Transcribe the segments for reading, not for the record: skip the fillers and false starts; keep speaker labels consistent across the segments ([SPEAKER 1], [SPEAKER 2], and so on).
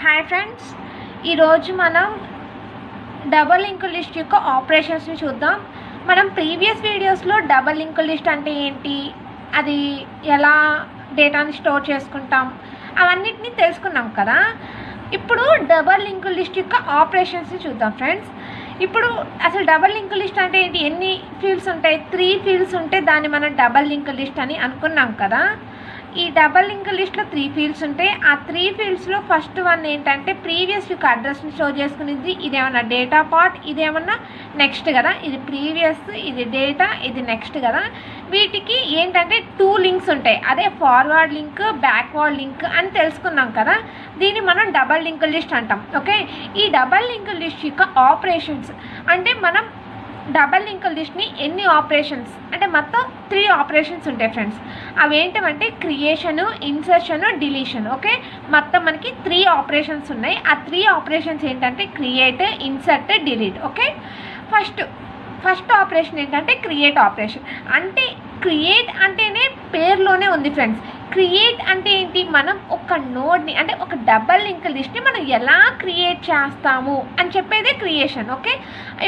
[SPEAKER 1] Hi friends, ఈరోజు మనం double link list యొక్క ఆపరేషన్స్ని చూద్దాం. మనం ప్రీవియస్ వీడియోస్లో డబల్ లింక్ లిస్ట్ అంటే ఏంటి, అది ఎలా డేటాని స్టోర్ చేసుకుంటాం, అవన్నిటిని తెలుసుకున్నాం కదా. ఇప్పుడు డబల్ లింక్ లిస్ట్ యొక్క ఆపరేషన్స్ని చూద్దాం ఫ్రెండ్స్. ఇప్పుడు అసలు డబల్ లింక్ లిస్ట్ అంటే ఏంటి, ఎన్ని ఫీల్డ్స్ ఉంటాయి? 3 ఫీల్డ్స్ ఉంటే దాన్ని మనం డబల్ లింక్ లిస్ట్ అని అనుకున్నాం కదా. ఈ డబల్ లింక్ లిస్ట్లో 3 ఫీల్డ్స్ ఉంటాయి. ఆ 3 ఫీల్డ్స్లో ఫస్ట్ వన్ ఏంటంటే ప్రీవియస్ యొక్క అడ్రస్ని స్టోర్ చేసుకునేది. ఇదేమన్నా డేటా పార్ట్, ఇదేమన్నా నెక్స్ట్ కదా. ఇది ప్రీవియస్, ఇది డేటా, ఇది నెక్స్ట్ కదా. వీటికి ఏంటంటే 2 లింక్స్ ఉంటాయి. అదే ఫార్వర్డ్ లింక్, బ్యాక్వర్డ్ లింక్ అని తెలుసుకున్నాం కదా. దీన్ని మనం డబల్ లింక్ లిస్ట్ అంటాం. ఓకే, ఈ డబల్ లింక్ లిస్ట్ యొక్క ఆపరేషన్స్ అంటే మనం డబల్ లింక్ లిస్ట్ని ఎన్ని ఆపరేషన్స్ అంటే మొత్తం 3 ఆపరేషన్స్ ఉంటాయి ఫ్రెండ్స్. అవి ఏంటంటే క్రియేషను, ఇన్సర్షను, డిలీషన్. ఓకే, మొత్తం మనకి 3 ఆపరేషన్స్ ఉన్నాయి. ఆ 3 ఆపరేషన్స్ ఏంటంటే create, insert, delete. Okay, first operation ఏంటంటే క్రియేట్ ఆపరేషన్. అంటే క్రియేట్ అంటేనే పేరులోనే ఉంది ఫ్రెండ్స్. క్రియేట్ అంటే ఏంటి, మనం ఒక నోడ్ని అంటే ఒక డబల్ లింక్ లిస్ట్ని మనం ఎలా క్రియేట్ చేస్తాము అని చెప్పేదే క్రియేషన్. ఓకే,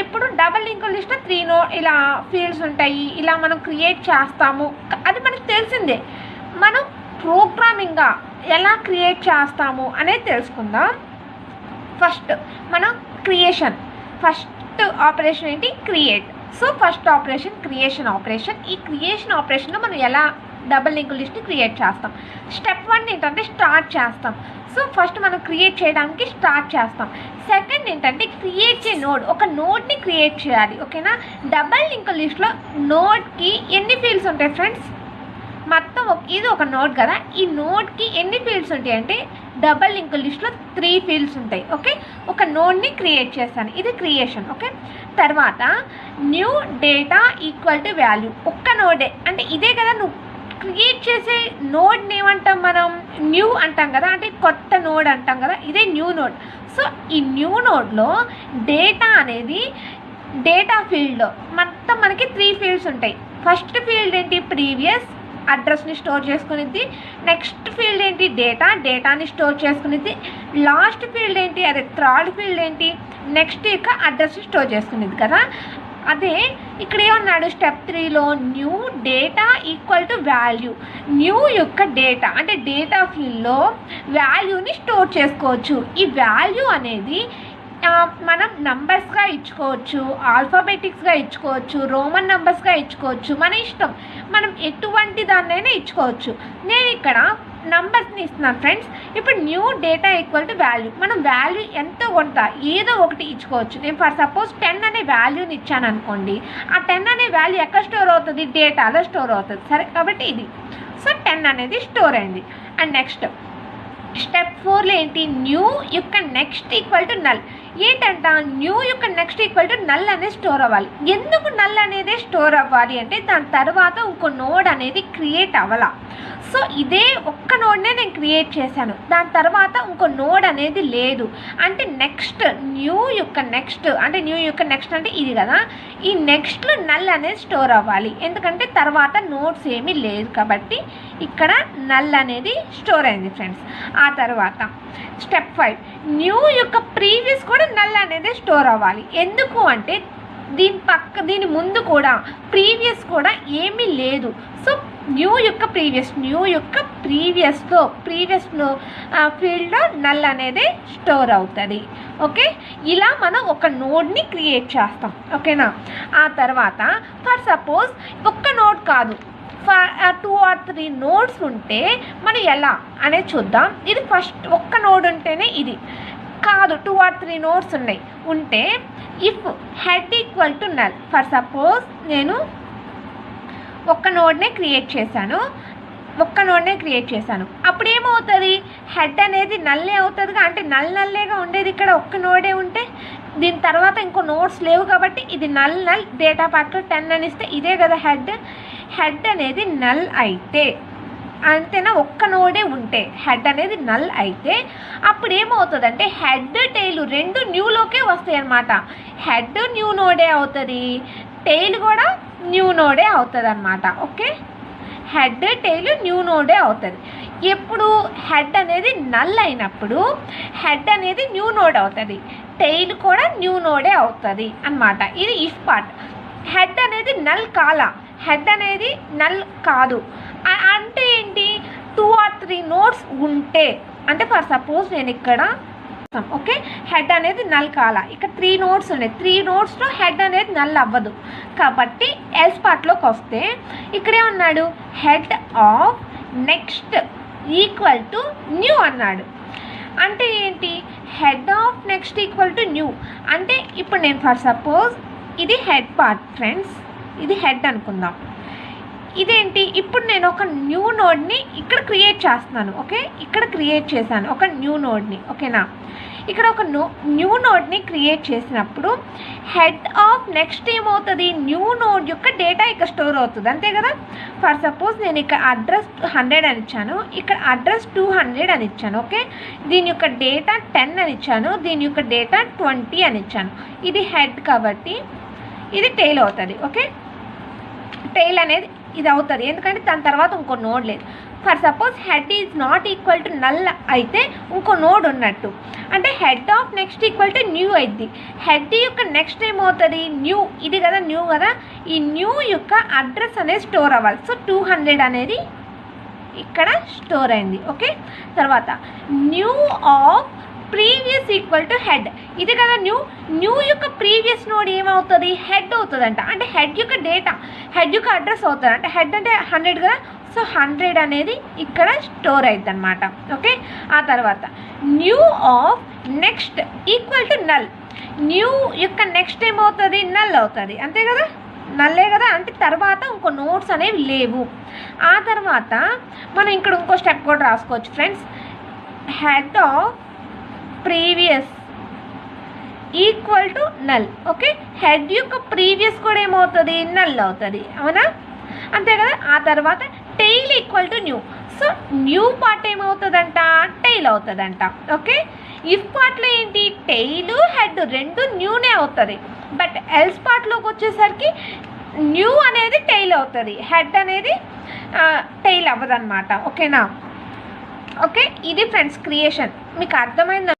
[SPEAKER 1] ఇప్పుడు డబల్ లింక్ లిస్ట్లో 3 ఇలా ఫీల్డ్స్ ఉంటాయి, ఇలా మనం క్రియేట్ చేస్తాము, అది మనకు తెలిసిందే. మనం ప్రోగ్రామింగ్గా ఎలా క్రియేట్ చేస్తాము అనేది తెలుసుకుందాం. ఫస్ట్ మనం క్రియేషన్, ఫస్ట్ ఆపరేషన్ ఏంటి, create. So first operation creation operation. ఈ క్రియేషన్ ఆపరేషన్లో మనం ఎలా డబల్ లింక్ లిస్ట్ని క్రియేట్ చేస్తాం. స్టెప్ 1 ఏంటంటే స్టార్ట్ చేస్తాం. సో ఫస్ట్ మనం క్రియేట్ చేయడానికి స్టార్ట్ చేస్తాం. సెకండ్ ఏంటంటే క్రియేట్ చే నోడ్, ఒక నోడ్ని క్రియేట్ చేయాలి. ఓకేనా, డబల్ లింక్ లిస్ట్లో నోడ్కి ఎన్ని ఫీల్డ్స్ ఉంటాయి ఫ్రెండ్స్? మొత్తం ఇది ఒక నోడ్ కదా. ఈ నోడ్కి ఎన్ని ఫీల్డ్స్ ఉంటాయి అంటే డబల్ లింక్ లిస్ట్లో 3 ఫీల్డ్స్ ఉంటాయి. ఓకే, ఒక నోడ్ని క్రియేట్ చేస్తాను, ఇది క్రియేషన్. ఓకే, తర్వాత new data equal to value. ఒక్క నోడే అంటే ఇదే కదా, నువ్వు క్రియేట్ చేసే నోడ్ని ఏమంటాం మనం, న్యూ అంటాం కదా, అంటే కొత్త నోడ్ అంటాం కదా, ఇదే న్యూ నోడ్. సో ఈ న్యూ నోడ్లో డేటా అనేది డేటా ఫీల్డ్లో మొత్తం మనకి 3 ఫీల్డ్స్ ఉంటాయి. ఫస్ట్ ఫీల్డ్ ఏంటి, ప్రీవియస్, అడ్రస్ని స్టోర్ చేసుకునేది. నెక్స్ట్ ఫీల్డ్ ఏంటి, డేటాని స్టోర్ చేసుకునేది. లాస్ట్ ఫీల్డ్ ఏంటి, అదే థర్డ్ ఫీల్డ్ ఏంటి, నెక్స్ట్ యొక్క అడ్రస్ని స్టోర్ చేసుకునేది కదా. అదే ఇక్కడ ఏమన్నాడు, స్టెప్ 3లో new data equal to value. New యొక్క డేటా అంటే డేటా ఫీల్డ్లో వాల్యూని స్టోర్ చేసుకోవచ్చు. ఈ వాల్యూ అనేది మనం నంబర్స్గా ఇచ్చుకోవచ్చు, ఆల్ఫాబెటిక్స్గా ఇచ్చుకోవచ్చు, రోమన్ నంబర్స్గా ఇచ్చుకోవచ్చు, మన ఇష్టం. మనం ఎటువంటి దాన్నైనా ఇచ్చుకోవచ్చు. నేను ఇక్కడ నంబర్స్ని ఇస్తున్నాను ఫ్రెండ్స్. ఇప్పుడు new data equal to value, మనం వాల్యూ ఎంతో కొంత ఏదో ఒకటి ఇచ్చుకోవచ్చు. నేను ఫర్ సపోజ్ 10 అనే వాల్యూని ఇచ్చాను అనుకోండి, ఆ 10 అనే వాల్యూ ఎక్కడ స్టోర్ అవుతుంది, డేటాలో స్టోర్ అవుతుంది. సరే, కాబట్టి ఇది సో 10 అనేది స్టోర్ అయింది. అండ్ నెక్స్ట్ స్టెప్ 4లో ఏంటి, న్యూ యొక్క నెక్స్ట్ ఈక్వల్ టు నల్. ఏంటంట, న్యూ యొక్క నెక్స్ట్ ఈక్వల్ టు నల్ అనేది స్టోర్ అవ్వాలి. ఎందుకు నల్ అనేది స్టోర్ అవ్వాలి అంటే దాని తర్వాత ఇంకో నోడ్ అనేది క్రియేట్ అవ్వాలా. సో ఇదే ఒక్క నోడ్నే నేను క్రియేట్ చేశాను, దాని తర్వాత ఇంకో నోడ్ అనేది లేదు అంటే నెక్స్ట్ న్యూ యొక్క నెక్స్ట్ అంటే ఇది కదా. ఈ నెక్స్ట్లో నల్ అనేది స్టోర్ అవ్వాలి, ఎందుకంటే తర్వాత నోడ్స్ ఏమీ లేదు కాబట్టి ఇక్కడ నల్ అనేది స్టోర్ అయింది ఫ్రెండ్స్. ఆ తర్వాత స్టెప్ 5 న్యూ యొక్క ప్రీవియస్ కూడా నల్ అనేది స్టోర్ అవ్వాలి. ఎందుకు అంటే దీని ముందు కూడా ప్రీవియస్ కూడా ఏమీ లేదు. సో న్యూ యొక్క ప్రీవియస్లో ఫీల్డ్లో నల్ అనేది స్టోర్ అవుతుంది. ఓకే, ఇలా మనం ఒక నోడ్ని క్రియేట్ చేస్తాం. ఓకేనా, ఆ తర్వాత ఫర్ సపోజ్ ఒక్క నోడ్ కాదు, 2 or 3 నోడ్స్ ఉంటే మనం ఎలా అనేది చూద్దాం. ఇది ఫస్ట్ ఒక్క నోడ్ ఉంటేనే ఇది కాదు, 2 or 3 నోడ్స్ ఉంటే if head equal to null. For suppose నేను ఒక్క నోడ్నే క్రియేట్ చేశాను, అప్పుడు ఏమవుతుంది, హెడ్ అనేది నల్లే అవుతుందిగా, అంటే నల్లేగా ఉండేది ఇక్కడ ఒక్క నోడే ఉంటే. దీని తర్వాత ఇంకో నోడ్స్ లేవు కాబట్టి ఇది నల్ డేటా పార్ట్లో 10 అని ఇస్తే ఇదే కదా హెడ్ అనేది నల్ అయితే, అంతేనా, ఒక్క నోడే ఉంటే హెడ్ అనేది నల్ అయితే అప్పుడు ఏమవుతుందంటే హెడ్ టెయిల్ 2 న్యూలోకే వస్తాయి అన్నమాట. హెడ్ న్యూ నోడే అవుతుంది, టెయిల్ కూడా న్యూ నోడే అవుతుంది అన్నమాట. ఓకే, హెడ్ టెయిల్ న్యూ నోడే అవుతుంది. ఎప్పుడు హెడ్ అనేది నల్ అయినప్పుడు హెడ్ అనేది న్యూ నోడ్ అవుతుంది, టెయిల్ కూడా న్యూ నోడే అవుతుంది అన్నమాట. ఇది ఇఫ్ పార్ట్. హెడ్ అనేది నల్ హెడ్ అనేది నల్ కాదు అంటే ఏంటి, 2 or 3 నోడ్స్ ఉంటే, అంటే ఫర్ సపోజ్ నేను ఇక్కడ ఓకే హెడ్ అనేది నల్ ఇక్కడ 3 నోడ్స్ ఉన్నాయి, 3 నోడ్స్లో హెడ్ అనేది నల్ అవ్వదు. కాబట్టి ఎల్స్ పార్ట్లోకి వస్తే ఇక్కడే ఉన్నాడు head of next equal to new అన్నాడు. అంటే ఏంటి, head of next equal to new అంటే ఇప్పుడు నేను ఫర్ సపోజ్ ఇది హెడ్ పార్ట్ ఫ్రెండ్స్, ఇది హెడ్ అనుకుందాం. ఇదేంటి, ఇప్పుడు నేను ఒక న్యూ నోడ్ని ఇక్కడ క్రియేట్ చేస్తున్నాను. ఓకే, ఇక్కడ క్రియేట్ చేశాను ఒక న్యూ నోడ్ని. ఓకేనా, ఇక్కడ ఒక న్యూ నోడ్ని క్రియేట్ చేసినప్పుడు హెడ్ ఆఫ్ నెక్స్ట్ ఏమవుతుంది, న్యూ నోడ్ యొక్క డేటా ఇక్కడ స్టోర్ అవుతుంది, అంతే కదా. ఫర్ సపోజ్ నేను ఇక్కడ అడ్రస్ 100 అని ఇచ్చాను, ఇక్కడ అడ్రస్ 200 అని ఇచ్చాను. ఓకే, దీని యొక్క డేటా 10 అని ఇచ్చాను, దీని యొక్క డేటా 20 అని ఇచ్చాను. ఇది హెడ్ కాబట్టి ఇది టెయిల్ అవుతుంది. ఓకే, టెయిల్ అనేది ఇది అవుతుంది ఎందుకంటే దాని తర్వాత ఇంకో నోడ్ లేదు. For suppose head is not equal to null అయితే ఇంకో నోడ్ ఉన్నట్టు, అంటే head of next equal to new అయింది. హెడ్ యొక్క నెక్స్ట్ ఏమవుతుంది, న్యూ. ఇది కదా న్యూ కదా, ఈ న్యూ యొక్క అడ్రస్ అనేది స్టోర్ అవ్వాలి. సో 200 అనేది ఇక్కడ స్టోర్ అయింది. ఓకే, తర్వాత new of previous equal to head. ఇది కదా న్యూ యొక్క ప్రీవియస్ నోడ్ ఏమవుతుంది, హెడ్ అవుతుందంట. అంటే హెడ్ యొక్క డేటా, హెడ్ యొక్క అడ్రస్ అవుతుంది. అంటే హెడ్ అంటే 100 కదా, సో 100 అనేది ఇక్కడ స్టోర్ అవుతుంది అనమాట. ఓకే, ఆ తర్వాత new of next equal to null. New యొక్క నెక్స్ట్ ఏమవుతుంది, నల్ అవుతుంది, అంతే కదా, నల్లే కదా. అంటే తర్వాత ఇంకో నోట్స్ అనేవి లేవు. ఆ తర్వాత మనం ఇక్కడ ఇంకో స్టెప్ కూడా రాసుకోవచ్చు friends, head of previous equal to null. Okay, head యొక్క ప్రీవియస్ కూడా ఏమవుతుంది, నల్ అవుతుంది, అవునా, అంతే కదా. ఆ తర్వాత tail equal to new. So new part ఏమవుతుందంట, టెయిల్ అవుతుందంట. ఓకే, ఇఫ్ పార్ట్లో ఏంటి, టెయిల్ హెడ్ రెండు న్యూనే అవుతుంది. బట్ ఎల్స్ పార్ట్లోకి వచ్చేసరికి న్యూ అనేది టెయిల్ అవుతుంది, హెడ్ అనేది టెయిల్ అవ్వదన్నమాట. ఓకేనా. ఓకే, ఇది ఫ్రెండ్స్ క్రియేషన్. మీకు అర్థమైంది